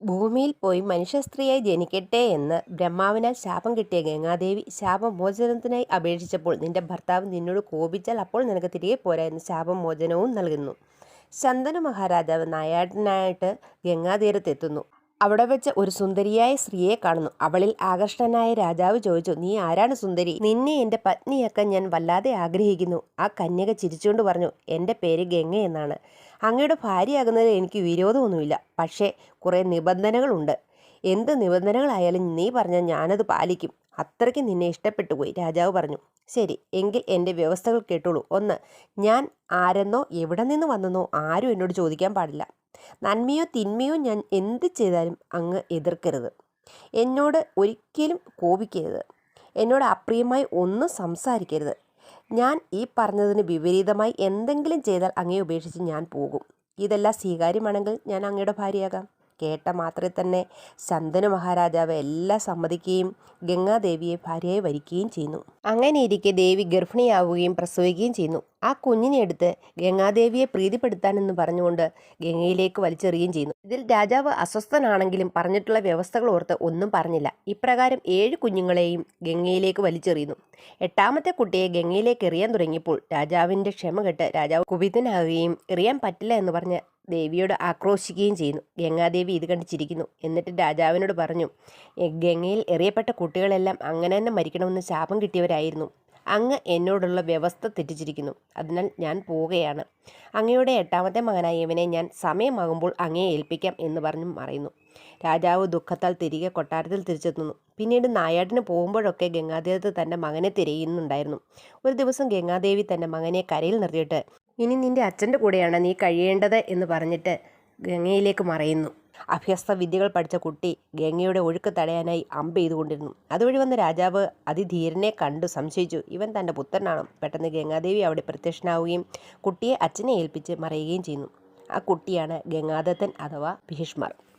ഭൂമിയിൽ പോയി മനുഷ്യസ്ത്രീയായി ജനിക്കട്ടെ എന്ന് ബ്രഹ്മാവിനാൽ ശാപം കിട്ടിയ ഗംഗാദേവി ശാപമോചനത്തിനായി അപേക്ഷിച്ചപ്പോൾ നിന്റെ ഭർത്താവ് നിന്നോട് കോപിച്ചാൽ അപ്പോൾ നിനക്ക് തിരികെ പോരാ എന്ന് ശാപമോചനവും നൽകുന്നു. ശന്തനു മഹാരാജാവ് നായാട്ടിനായിട്ട് ഗംഗാതീരത്തെത്തുന്നു. അവിടെ വെച്ച് ഒരു സുന്ദരിയായ സ്ത്രീയെ കാണുന്നു. അവളിൽ ആകർഷണനായ രാജാവ് ചോദിച്ചു, നീ ആരാണ് സുന്ദരി? നിന്നെ എൻ്റെ പത്നിയാക്കാൻ ഞാൻ വല്ലാതെ ആഗ്രഹിക്കുന്നു. ആ കന്യക ചിരിച്ചുകൊണ്ട് പറഞ്ഞു, എൻ്റെ പേര് ഗംഗ എന്നാണ്. അങ്ങയുടെ ഭാര്യയാകുന്നതിൽ എനിക്ക് വിരോധമൊന്നുമില്ല. പക്ഷേ കുറേ നിബന്ധനകളുണ്ട്. എന്ത് നിബന്ധനകളായാലും നീ പറഞ്ഞാൽ ഞാനത് പാലിക്കും. അത്രയ്ക്ക് നിന്നെ ഇഷ്ടപ്പെട്ടു പോയി. രാജാവ് പറഞ്ഞു, ശരി, എങ്കിൽ എൻ്റെ വ്യവസ്ഥകൾ കേട്ടോളൂ. 1. ഞാൻ ആരെന്നോ എവിടെ നിന്ന് വന്നെന്നോ ആരും എന്നോട് ചോദിക്കാൻ പാടില്ല. നന്മയോ തിന്മയോ ഞാൻ എന്ത് ചെയ്താലും അങ്ങ് എതിർക്കരുത്. എന്നോട് ഒരിക്കലും കോപിക്കരുത്. എന്നോട് അപ്രിയമായി ഒന്നും സംസാരിക്കരുത്. ഞാൻ ഈ പറഞ്ഞതിന് വിപരീതമായി എന്തെങ്കിലും ചെയ്താൽ അങ്ങയെ ഉപേക്ഷിച്ച് ഞാൻ പോകും. ഇതെല്ലാം സ്വീകാര്യമാണെങ്കിൽ ഞാൻ അങ്ങയുടെ ഭാര്യയാകാം. കേട്ട മാത്രമേ തന്നെ ശന്തനു മഹാരാജാവ് എല്ലാം സമ്മതിക്കുകയും ഗംഗാദേവിയെ ഭാര്യയായി വരിക്കുകയും ചെയ്യുന്നു. അങ്ങനെയിരിക്കെ ദേവി ഗർഭിണിയാവുകയും പ്രസവിക്കുകയും ചെയ്യുന്നു. ആ കുഞ്ഞിനെ എടുത്ത് ഗംഗാദേവിയെ പ്രീതിപ്പെടുത്താനെന്ന് പറഞ്ഞുകൊണ്ട് ഗംഗയിലേക്ക് വലിച്ചെറിയുകയും ചെയ്യുന്നു. ഇതിൽ രാജാവ് അസ്വസ്ഥനാണെങ്കിലും പറഞ്ഞിട്ടുള്ള വ്യവസ്ഥകൾ ഓർത്ത് ഒന്നും പറഞ്ഞില്ല. ഇപ്രകാരം 7 കുഞ്ഞുങ്ങളെയും ഗംഗയിലേക്ക് വലിച്ചെറിയുന്നു. 8ാമത്തെ കുട്ടിയെ ഗംഗയിലേക്ക് എറിയാൻ തുടങ്ങിയപ്പോൾ രാജാവിൻ്റെ ക്ഷമ കെട്ട് രാജാവ് കുപിതനാകുകയും എറിയാൻ പറ്റില്ല എന്ന് പറഞ്ഞ് ദേവിയോട് ആക്രോശിക്കുകയും ചെയ്യുന്നു. ഗംഗാദേവി ഇത് കണ്ട് ചിരിക്കുന്നു. എന്നിട്ട് രാജാവിനോട് പറഞ്ഞു, ഗംഗയിൽ എറിയപ്പെട്ട കുട്ടികളെല്ലാം അങ്ങനെ തന്നെ മരിക്കണമെന്ന് ശാപം കിട്ടിയവരായിരുന്നു. അങ്ങ് എന്നോടുള്ള വ്യവസ്ഥ തെറ്റിച്ചിരിക്കുന്നു. അതിനാൽ ഞാൻ പോവുകയാണ്. അങ്ങയുടെ 8ാമത്തെ മകനായ ഇവനെ ഞാൻ സമയമാകുമ്പോൾ അങ്ങയെ ഏൽപ്പിക്കാം എന്ന് പറഞ്ഞു മറയുന്നു. രാജാവ് ദുഃഖത്താൽ തിരികെ കൊട്ടാരത്തിൽ തിരിച്ചെത്തുന്നു. പിന്നീട് നായാട്ടിന് പോകുമ്പോഴൊക്കെ ഗംഗാതീരത്ത് തൻ്റെ മകനെ തിരയുന്നുണ്ടായിരുന്നു. ഒരു ദിവസം ഗംഗാദേവി തൻ്റെ മകനെ കരയിൽ നിർത്തിയിട്ട്, ഇനി നിന്റെ അച്ഛൻ്റെ കൂടെയാണ് നീ കഴിയേണ്ടത് എന്ന് പറഞ്ഞിട്ട് ഗംഗയിലേക്ക് മറയുന്നു. അഭ്യസ്ത വിദ്യകൾ പഠിച്ച കുട്ടി ഗംഗയുടെ ഒഴുക്ക് തടയാനായി അമ്പ് ചെയ്തുകൊണ്ടിരുന്നു. അതുവഴി വന്ന രാജാവ് അതിധീരനെ കണ്ടു സംശയിച്ചു, ഇവൻ തൻ്റെ പുത്രനാണോ? പെട്ടെന്ന് ഗംഗാദേവി അവിടെ പ്രത്യക്ഷനാവുകയും കുട്ടിയെ അച്ഛനെ ഏൽപ്പിച്ച് മറയുകയും ചെയ്യുന്നു. ആ കുട്ടിയാണ് ഗംഗാദത്തൻ അഥവാ ഭീഷ്മർ.